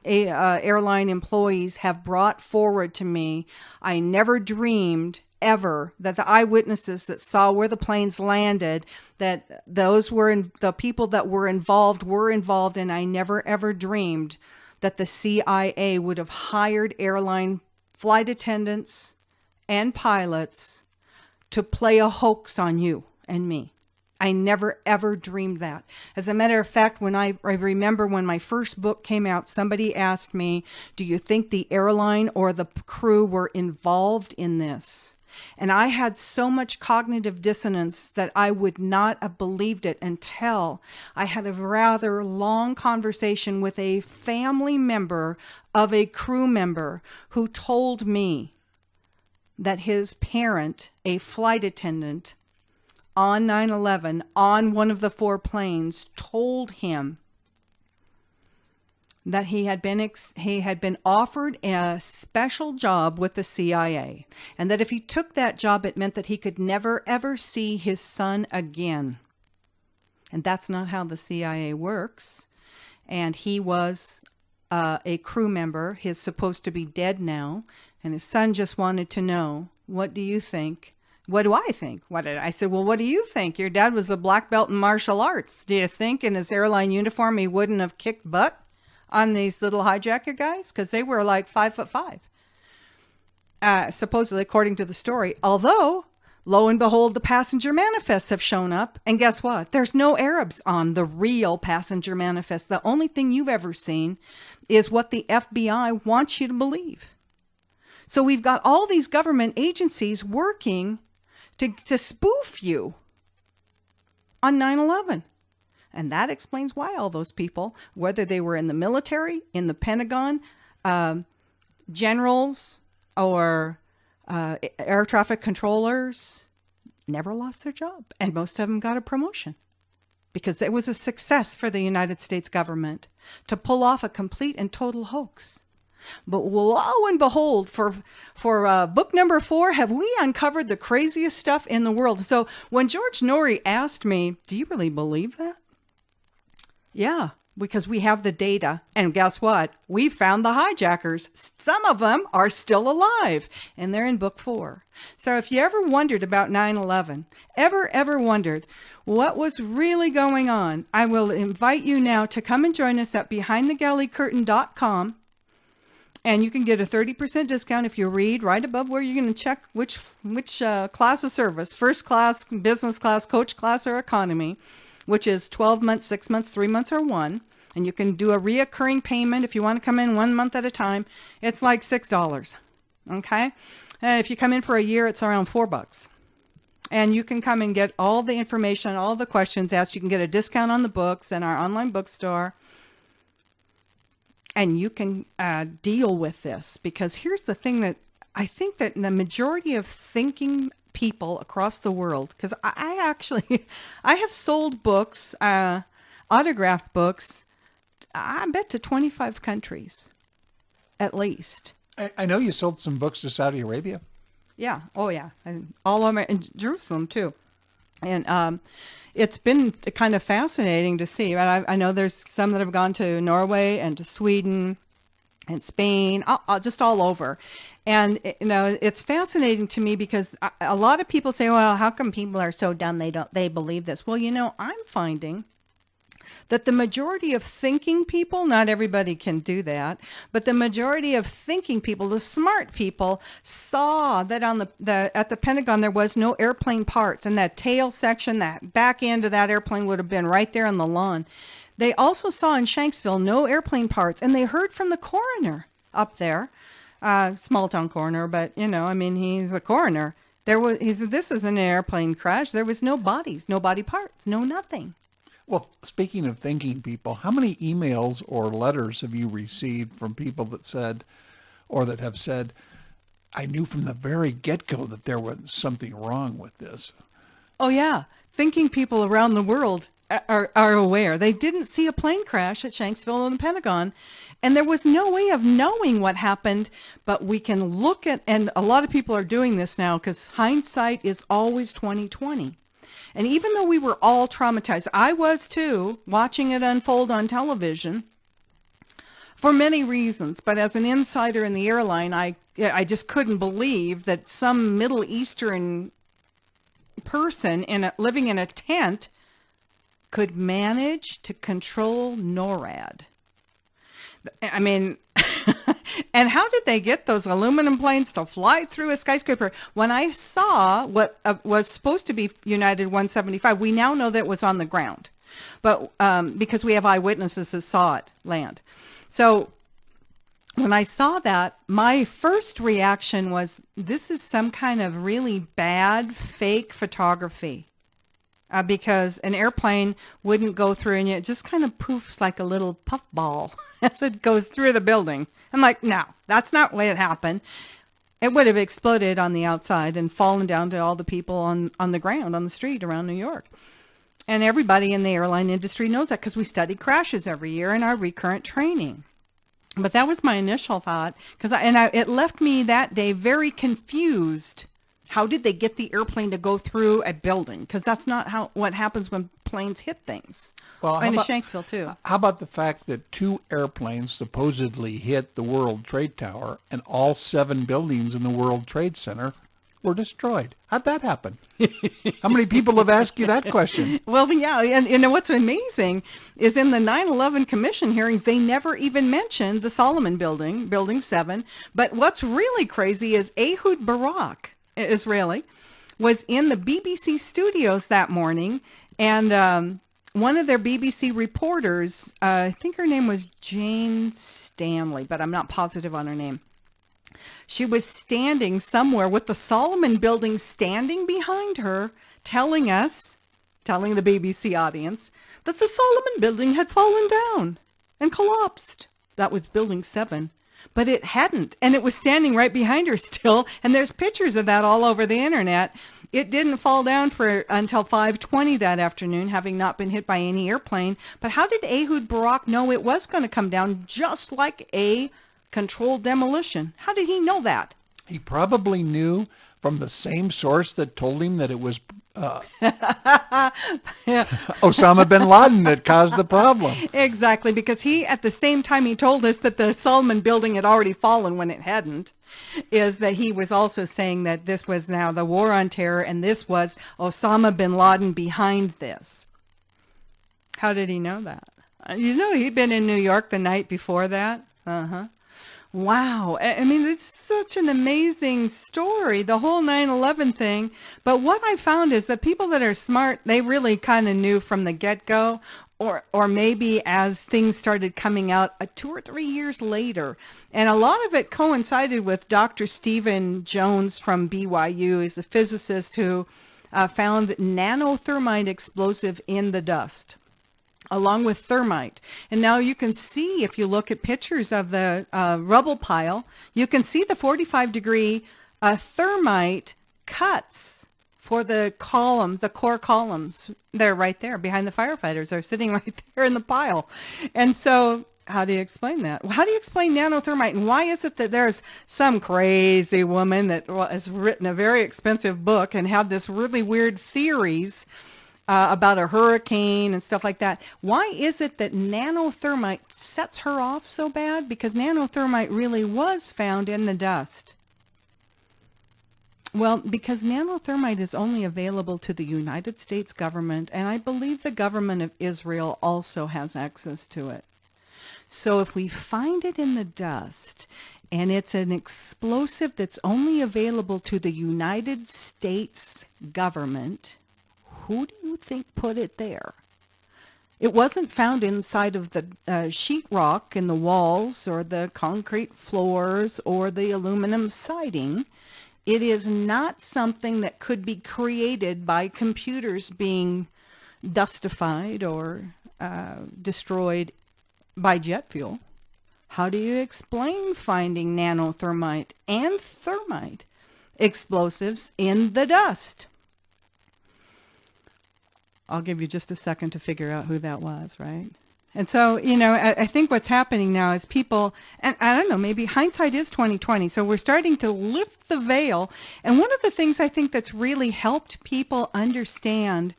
airline employees have brought forward to me. I never dreamed ever that the eyewitnesses that saw where the planes landed, that those were the people that were involved, and I never ever dreamed that the CIA would have hired airline flight attendants and pilots to play a hoax on you and me. I never, ever dreamed that. As a matter of fact, when I remember when my first book came out, somebody asked me, do you think the airline or the crew were involved in this? And I had so much cognitive dissonance that I would not have believed it until I had a rather long conversation with a family member of a crew member who told me that his parent, a flight attendant, on 9/11, on one of the 4 planes, told him that he had been offered a special job with the CIA, and that if he took that job, it meant that he could never, ever see his son again. And that's not how the CIA works. And he was a crew member. He's supposed to be dead now, and his son just wanted to know, what do you think? What do I think? I said, well, what do you think? Your dad was a black belt in martial arts. Do you think in his airline uniform he wouldn't have kicked butt on these little hijacker guys? Because they were like 5'5", supposedly, according to the story. Although, lo and behold, the passenger manifests have shown up. And guess what? There's no Arabs on the real passenger manifest. The only thing you've ever seen is what the FBI wants you to believe. So we've got all these government agencies working to spoof you on 9/11. And that explains why all those people, whether they were in the military, in the Pentagon, generals, or air traffic controllers, never lost their job. And most of them got a promotion because it was a success for the United States government to pull off a complete and total hoax. But lo and behold, for book number 4, have we uncovered the craziest stuff in the world. So when George Noory asked me, do you really believe that? Yeah, because we have the data. And guess what? We found the hijackers. Some of them are still alive, and they're in book 4. So if you ever wondered about 9/11, ever wondered what was really going on, I will invite you now to come and join us at BehindTheGalleyCurtain.com. And you can get a 30% discount if you read right above where you're going to check which class of service, first class, business class, coach class, or economy, which is 12 months, 6 months, 3 months, or 1. And you can do a reoccurring payment if you want to come in 1 month at a time. It's like $6. Okay? And if you come in for a year, it's around $4. And you can come and get all the information, all the questions asked. You can get a discount on the books in our online bookstore. And you can deal with this, because here's the thing that I think that the majority of thinking people across the world, because I have sold books, autographed books, I bet to 25 countries, at least. I know you sold some books to Saudi Arabia. Yeah. Oh, yeah. And all over in Jerusalem, too. And it's been kind of fascinating to see. I know there's some that have gone to Norway and to Sweden and Spain, just all over. And, you know, it's fascinating to me because a lot of people say, well, how come people are so dumb they believe this? Well, you know, I'm finding that the majority of thinking people, not everybody can do that, but the majority of thinking people, the smart people, saw that on at the Pentagon there was no airplane parts, and that tail section, that back end of that airplane would have been right there on the lawn. They also saw in Shanksville no airplane parts, and they heard from the coroner up there, small town coroner, but you know, I mean, he's a coroner. He said, this is an airplane crash. There was no bodies, no body parts, no nothing. Well, speaking of thinking people, how many emails or letters have you received from people that said, or that have said, I knew from the very get-go that there was something wrong with this? Oh, yeah. Thinking people around the world are aware. They didn't see a plane crash at Shanksville and the Pentagon, and there was no way of knowing what happened, but we can look at, and a lot of people are doing this now because hindsight is always 20/20. And even though we were all traumatized, I was too, watching it unfold on television for many reasons. But as an insider in the airline, I just couldn't believe that some Middle Eastern person living in a tent could manage to control NORAD. I mean, And how did they get those aluminum planes to fly through a skyscraper? When I saw what was supposed to be United 175, we now know that it was on the ground, but because we have eyewitnesses that saw it land. So when I saw that, my first reaction was, this is some kind of really bad fake photography. Because an airplane wouldn't go through, and it just kind of poofs like a little puffball as it goes through the building. I'm like, no, that's not the way it happened. It would have exploded on the outside and fallen down to all the people on the ground, on the street around New York. And everybody in the airline industry knows that because we study crashes every year in our recurrent training. But that was my initial thought, because it left me that day very confused. How did they get the airplane to go through a building? Because that's not what happens when planes hit things. Well, in Shanksville, too. How about the fact that 2 airplanes supposedly hit the World Trade Tower and all 7 buildings in the World Trade Center were destroyed? How'd that happen? How many people have asked you that question? Well, yeah, and what's amazing is in the 9/11 Commission hearings, they never even mentioned the Solomon Building, Building 7. But what's really crazy is Ehud Barak, Israeli, was in the BBC studios that morning, and one of their BBC reporters, I think her name was Jane Stanley, but I'm not positive on her name. She was standing somewhere with the Solomon Building standing behind her, telling the BBC audience, that the Solomon Building had fallen down and collapsed. That was Building 7. But it hadn't, and it was standing right behind her still, and there's pictures of that all over the internet. It didn't fall down until 5:20 that afternoon, having not been hit by any airplane. But how did Ehud Barak know it was going to come down just like a controlled demolition? How did he know that? He probably knew from the same source that told him that it was Osama bin Laden that caused the problem. Exactly, because at the same time he told us that the Solomon Building had already fallen when it hadn't, is that he was also saying that this was now the war on terror and this was Osama bin Laden behind this. How did he know that? He'd been in New York the night before that. Wow. I mean, it's such an amazing story, the whole 9/11 thing. But what I found is that people that are smart, they really kind of knew from the get-go, or maybe as things started coming out 2 or 3 years later. And a lot of it coincided with Dr. Stephen Jones from BYU. He's a physicist who found nanothermite explosive in the dust, along with thermite. And now you can see, if you look at pictures of the rubble pile, you can see the 45-degree thermite cuts for the columns, the core columns. They're right there behind the firefighters. They're sitting right there in the pile. And so how do you explain that? How do you explain nanothermite? And why is it that there's some crazy woman that has written a very expensive book and had this really weird theories about a hurricane and stuff like that? Why is it that nanothermite sets her off so bad? Because nanothermite really was found in the dust. Well, because nanothermite is only available to the United States government, and I believe the government of Israel also has access to it. So if we find it in the dust, and it's an explosive that's only available to the United States government, who do you think put it there? It wasn't found inside of the sheetrock in the walls or the concrete floors or the aluminum siding. It is not something that could be created by computers being dustified or destroyed by jet fuel. How do you explain finding nanothermite and thermite explosives in the dust? I'll give you just a second to figure out who that was, right? And so, I think what's happening now is people, and I don't know, maybe hindsight is 20/20. So we're starting to lift the veil. And one of the things I think that's really helped people understand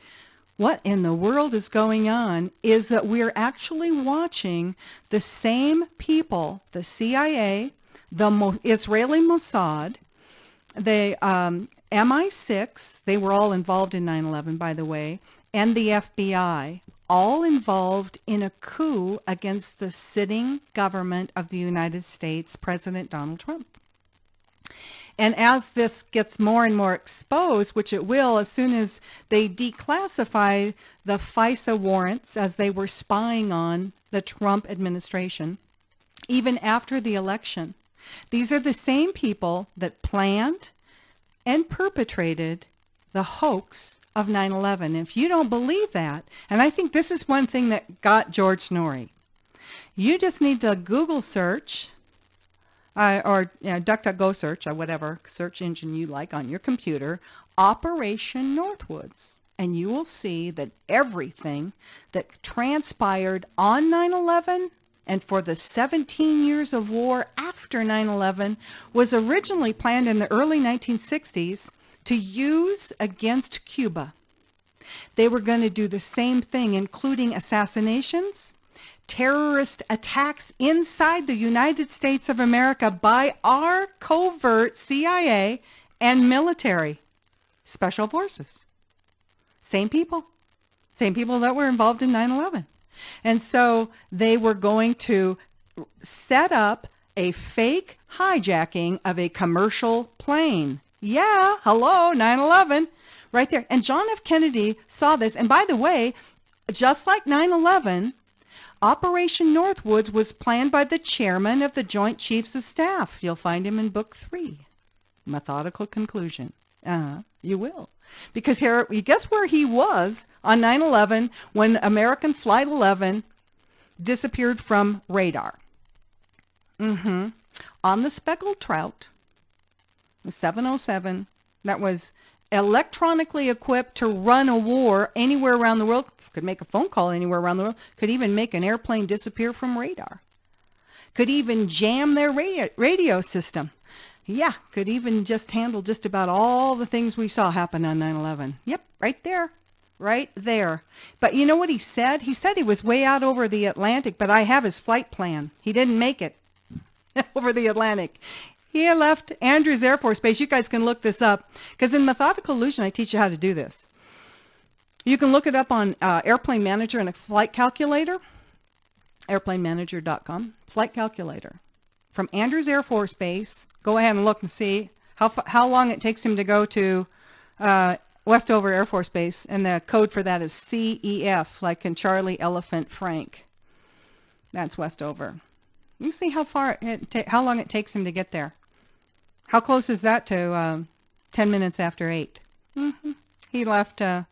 what in the world is going on is that we're actually watching the same people, the CIA, the Israeli Mossad, the MI6, they were all involved in 9/11, by the way, and the FBI, all involved in a coup against the sitting government of the United States, President Donald Trump. And as this gets more and more exposed, which it will as soon as they declassify the FISA warrants as they were spying on the Trump administration, even after the election, these are the same people that planned and perpetrated the hoax of 9/11. If you don't believe that, and I think this is one thing that got George Noory, you just need to Google search or DuckDuckGo search, or whatever search engine you like on your computer, Operation Northwoods, and you will see that everything that transpired on 9/11 and for the 17 years of war after 9/11 was originally planned in the early 1960s to use against Cuba. They were going to do the same thing, including assassinations, terrorist attacks inside the United States of America by our covert CIA and military special forces. Same people that were involved in 9/11. And so they were going to set up a fake hijacking of a commercial plane. Yeah, hello, 9/11, right there. And John F. Kennedy saw this. And by the way, just like 9/11, Operation Northwoods was planned by the chairman of the Joint Chiefs of Staff. You'll find him in Book 3, Methodical Conclusion. You will. Because here, you guess where he was on 9/11 when American Flight 11 disappeared from radar? On the Speckled Trout, the 707, that was electronically equipped to run a war anywhere around the world, could make a phone call anywhere around the world, could even make an airplane disappear from radar, could even jam their radio system. Yeah, could even just handle just about all the things we saw happen on 9/11. Yep, right there. Right there. But you know what he said? He said he was way out over the Atlantic, but I have his flight plan. He didn't make it over the Atlantic. He left Andrews Air Force Base. You guys can look this up, because in Methodical Illusion, I teach you how to do this. You can look it up on Airplane Manager and a flight calculator, airplanemanager.com, flight calculator. From Andrews Air Force Base, go ahead and look and see how long it takes him to go to Westover Air Force Base, and the code for that is CEF, like in Charlie Elephant Frank. That's Westover. You see how long it takes him to get there. How close is that to 10 minutes after 8? He left about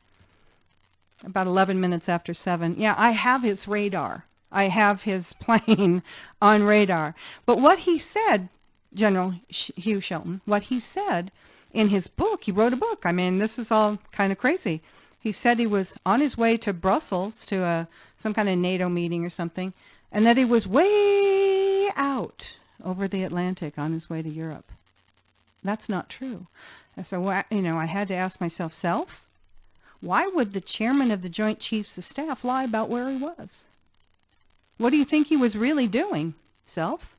11 minutes after 7. Yeah, I have his radar. I have his plane on radar. But what he said, General Hugh Shelton, what he said in his book, he wrote a book. I mean, this is all kind of crazy. He said he was on his way to Brussels to some kind of NATO meeting or something, and that he was way out over the Atlantic on his way to Europe. That's not true. And so, I had to ask myself, why would the chairman of the Joint Chiefs of Staff lie about where he was? What do you think he was really doing, self?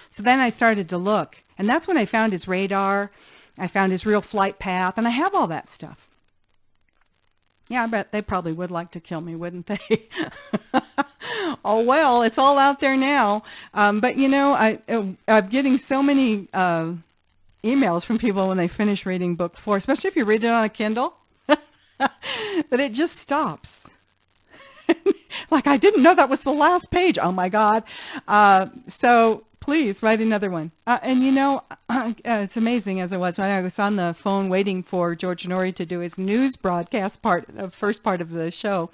So then I started to look, and that's when I found his radar. I found his real flight path, and I have all that stuff. Yeah, I bet they probably would like to kill me, wouldn't they? Oh, well, it's all out there now. But, I'm getting so many emails from people when they finish reading book 4, especially if you read it on a Kindle, that it just stops. Like, I didn't know that was the last page. Oh, my God. So please write another one. It's amazing as it was when I was on the phone waiting for George Noory to do his news broadcast first part of the show.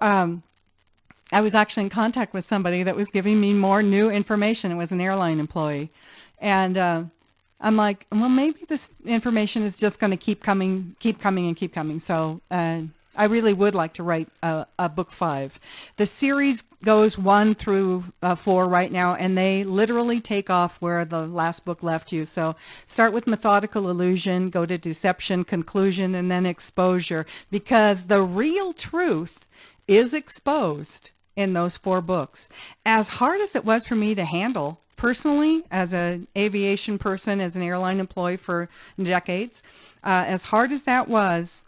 I was actually in contact with somebody that was giving me more new information. It was an airline employee. And I'm like, well, maybe this information is just going to keep coming. So I really would like to write a book 5. The series goes 1 through 4 right now, and they literally take off where the last book left you. So start with Methodical Illusion, go to Deception, Conclusion, and then Exposure, because the real truth is exposed in those 4 books. As hard as it was for me to handle personally, as an aviation person, as an airline employee for decades, as hard as that was,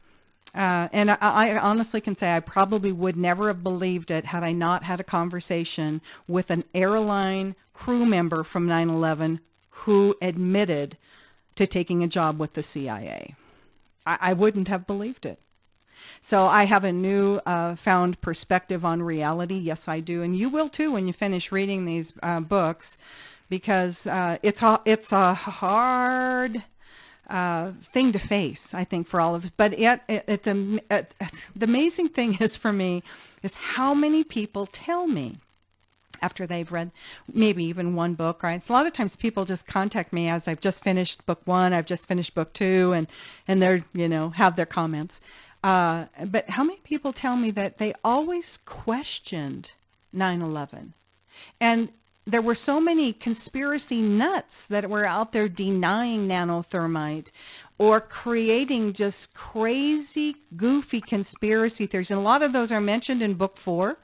And I honestly can say I probably would never have believed it had I not had a conversation with an airline crew member from 9/11 who admitted to taking a job with the CIA. I wouldn't have believed it. So I have a new found perspective on reality. Yes, I do. And you will too when you finish reading these books, because it's a hard thing to face, I think, for all of us. But yet, the amazing thing is for me is how many people tell me after they've read maybe even one book, right? So a lot of times people just contact me as I've just finished book 1, I've just finished book 2, and they're, have their comments. But how many people tell me that they always questioned 9/11? And there were so many conspiracy nuts that were out there denying nanothermite or creating just crazy, goofy conspiracy theories. And a lot of those are mentioned in book 4.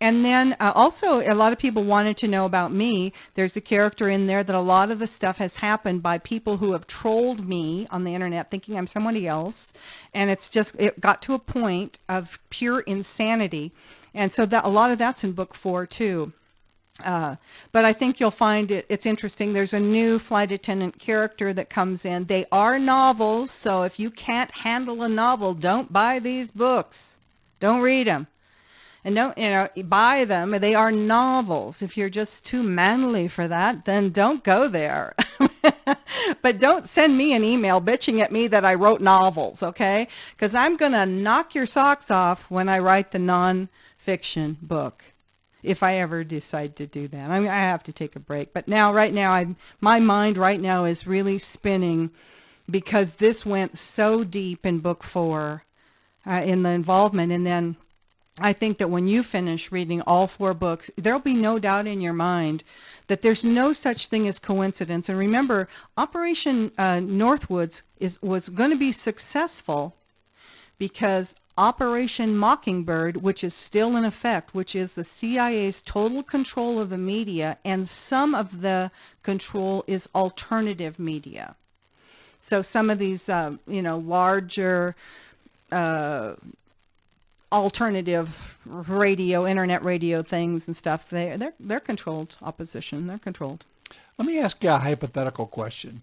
And then also a lot of people wanted to know about me. There's a character in there that a lot of the stuff has happened by people who have trolled me on the internet thinking I'm somebody else. And it got to a point of pure insanity. And so that a lot of that's in book 4 too. But I think you'll find it's interesting. There's a new flight attendant character that comes in. They are novels, so if you can't handle a novel, don't buy these books. Don't read them. And don't, buy them. They are novels. If you're just too manly for that, then don't go there. But don't send me an email bitching at me that I wrote novels, okay? Because I'm going to knock your socks off when I write the nonfiction book, if I ever decide to do that. I have to take a break. But right now, my mind right now is really spinning because this went so deep in book 4 in the involvement. And then I think that when you finish reading all 4 books, there'll be no doubt in your mind that there's no such thing as coincidence. And remember, Operation Northwoods was going to be successful because Operation Mockingbird, which is still in effect, which is the CIA's total control of the media, and some of the control is alternative media. So some of these, larger alternative radio, internet radio things and stuff, they're controlled opposition. They're controlled. Let me ask you a hypothetical question.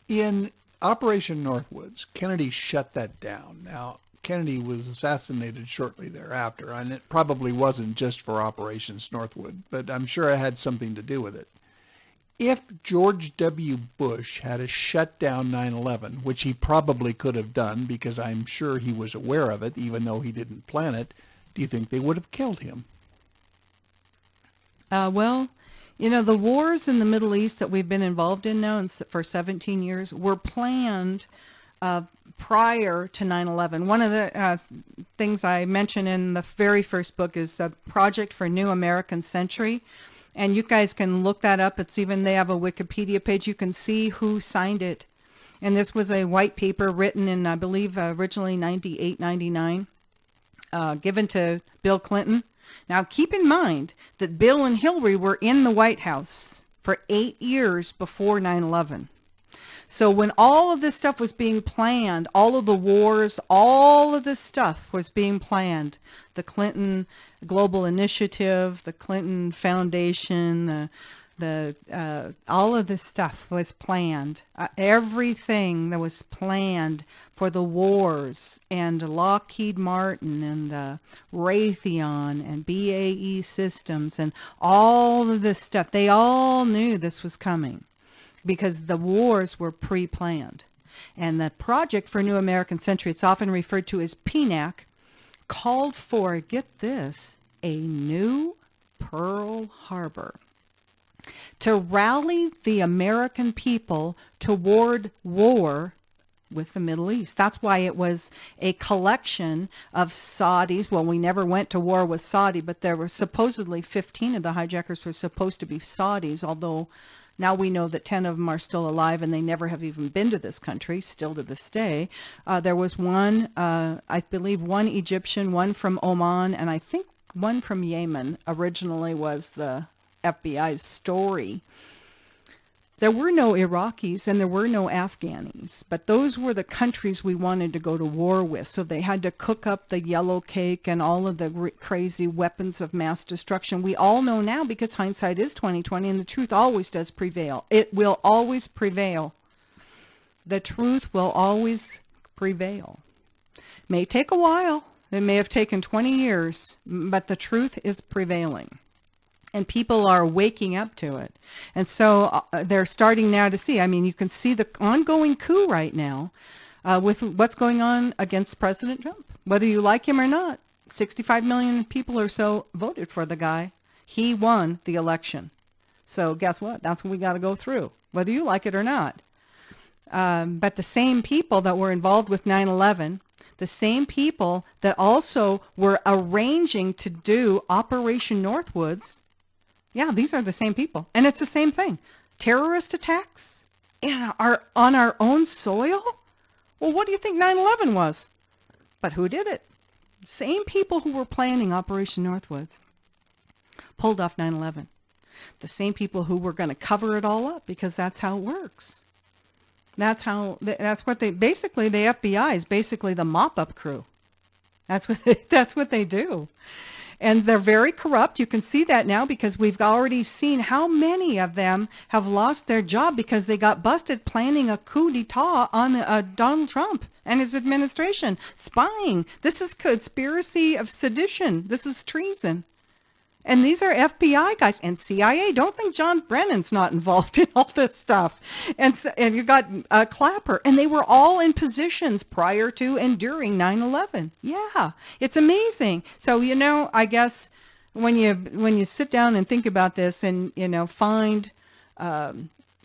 In Operation Northwoods, Kennedy shut that down. Now, Kennedy was assassinated shortly thereafter, and it probably wasn't just for Operations Northwood, but I'm sure it had something to do with it. If George W. Bush had shut down 9/11, which he probably could have done because I'm sure he was aware of it, even though he didn't plan it, do you think they would have killed him? The wars in the Middle East that we've been involved in now for 17 years were planned prior to 9/11. One of the things I mentioned in the very first book is a project for New American Century. And you guys can look that up. They have a Wikipedia page. You can see who signed it. And this was a white paper written in, I believe, originally 98, 99, given to Bill Clinton. Now, keep in mind that Bill and Hillary were in the White House for 8 years before 9/11. So when all of this stuff was being planned, all of the wars, all of this stuff was being planned, the Clinton Global Initiative, the Clinton Foundation, all of this stuff was planned. Everything that was planned for the wars and Lockheed Martin and Raytheon and BAE Systems and all of this stuff, they all knew this was coming because the wars were pre-planned. And the project for New American Century, it's often referred to as PNAC, called for, get this, a new Pearl Harbor to rally the American people toward war with the Middle East. That's why it was a collection of Saudis. Well, we never went to war with Saudi, but there were supposedly 15 of the hijackers were supposed to be Saudis, although now we know that 10 of them are still alive and they never have even been to this country, still to this day. There was one, I believe one Egyptian, one from Oman, and I think one from Yemen originally was the FBI's story. There were no Iraqis and there were no Afghanis, but those were the countries we wanted to go to war with. So they had to cook up the yellow cake and all of the crazy weapons of mass destruction. We all know now, because hindsight is 2020, and the truth always does prevail. It will always prevail. The truth will always prevail. May take a while. It may have taken 20 years, but the truth is prevailing. And people are waking up to it. And so they're starting now to see. I mean, you can see the ongoing coup right now with what's going on against President Trump. Whether you like him or not, 65 million people or so voted for the guy. He won the election. So guess what? That's what we got to go through, whether you like it or not. But the same people that were involved with 9/11, the same people that also were arranging to do Operation Northwoods, yeah, these are the same people. And it's the same thing. Terrorist attacks on our own soil? Well, what do you think 9/11 was? But who did it? Same people who were planning Operation Northwoods pulled off 9/11. The same people who were going to cover it all up, because that's how it works. That's what they, basically the FBI is basically the mop-up crew. That's what they do. And they're very corrupt. You can see that now, because we've already seen how many of them have lost their job because they got busted planning a coup d'etat on Donald Trump and his administration, spying. This is conspiracy of sedition. This is treason. And these are FBI guys and CIA. Don't think John Brennan's not involved in all this stuff. And you got Clapper, and they were all in positions prior to and during 9/11. Yeah, it's amazing. So, I guess when you sit down and think about this and, find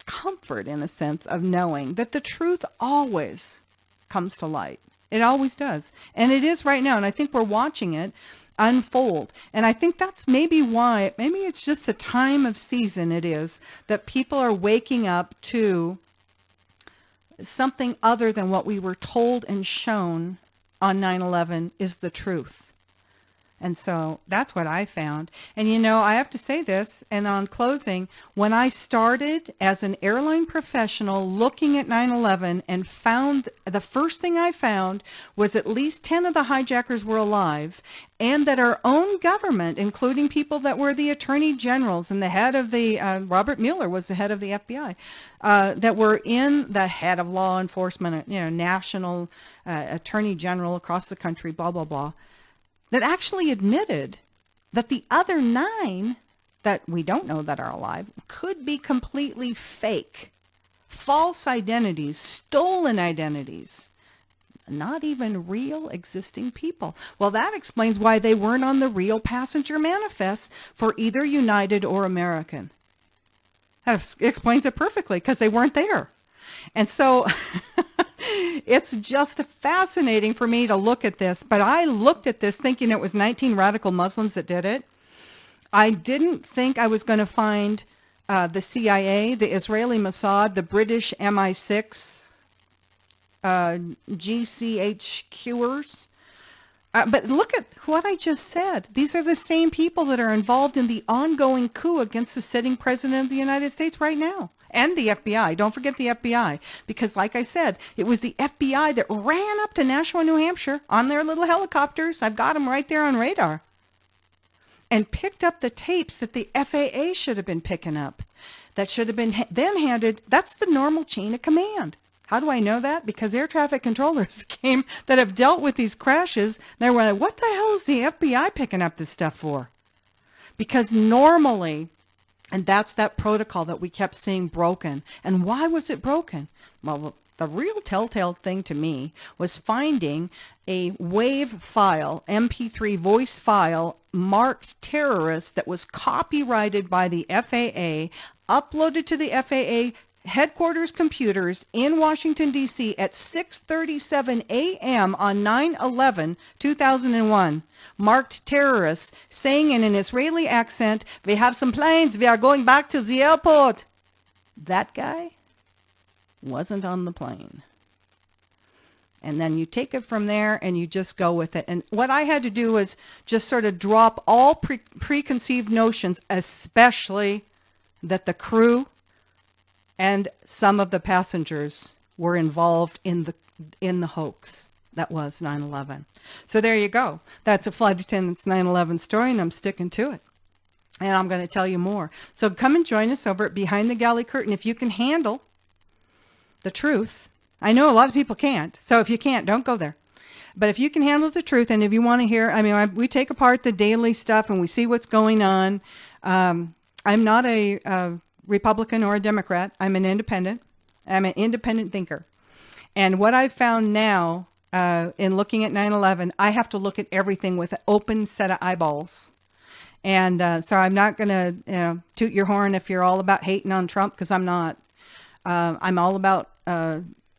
comfort in a sense of knowing that the truth always comes to light. It always does. And it is right now. And I think we're watching it unfold. And I think that's maybe why, maybe it's just the time of season it is, that people are waking up to something other than what we were told and shown on 9/11 is the truth. And so that's what I found. And I have to say this, and on closing, when I started as an airline professional looking at 9/11 and found, the first thing I found was at least 10 of the hijackers were alive, and that our own government, including people that were the attorney generals and the head of the, Robert Mueller was the head of the FBI, that were in the head of law enforcement, national attorney general across the country, blah, blah, blah, that actually admitted that the other 9 that we don't know that are alive could be completely fake, false identities, stolen identities, not even real existing people. Well, that explains why they weren't on the real passenger manifests for either United or American. That explains it perfectly, because they weren't there. And so it's just fascinating for me to look at this. But I looked at this thinking it was 19 radical Muslims that did it. I didn't think I was going to find the CIA, the Israeli Mossad, the British MI6, GCHQers. But look at what I just said. These are the same people that are involved in the ongoing coup against the sitting president of the United States right now. And the FBI. Don't forget the FBI. Because like I said, it was the FBI that ran up to Nashua, New Hampshire on their little helicopters. I've got them right there on radar. And picked up the tapes that the FAA should have been picking up. That should have been then handed. That's the normal chain of command. How do I know that? Because air traffic controllers came that have dealt with these crashes. They were like, what the hell is the FBI picking up this stuff for? Because normally, and that's that protocol that we kept seeing broken. And why was it broken? Well, the real telltale thing to me was finding a WAV file, MP3 voice file, marked terrorist that was copyrighted by the FAA, uploaded to the FAA headquarters computers in Washington, D.C. at 6:37 a.m. on 9/11/2001. Marked terrorists saying in an Israeli accent, "We have some planes, we are going back to the airport." That guy wasn't on the plane. And then you take it from there and you just go with it. And what I had to do was just sort of drop all preconceived notions, especially that the crew and some of the passengers were involved in the hoax that was 9/11. So there you go. That's a flight attendant's 9/11 story, and I'm sticking to it. And I'm going to tell you more. So come and join us over at Behind the Galley Curtain. If you can handle the truth, I know a lot of people can't. So if you can't, don't go there. But if you can handle the truth, and if you want to hear, I mean, we take apart the daily stuff and we see what's going on. I'm not a Republican or a Democrat. I'm an independent. I'm an independent thinker. And what I've found now in looking at 9/11, I have to look at everything with an open set of eyeballs. And so I'm not going to toot your horn if you're all about hating on Trump, because I'm not. I'm all about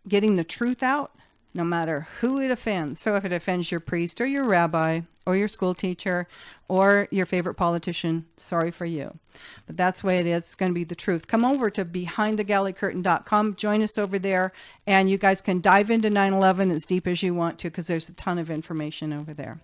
getting the truth out, no matter who it offends. So if it offends your priest or your rabbi or your school teacher or your favorite politician, sorry for you. But that's the way it is. It's going to be the truth. Come over to BehindTheGalleyCurtain.com. Join us over there, and you guys can dive into 9/11 as deep as you want to, because there's a ton of information over there.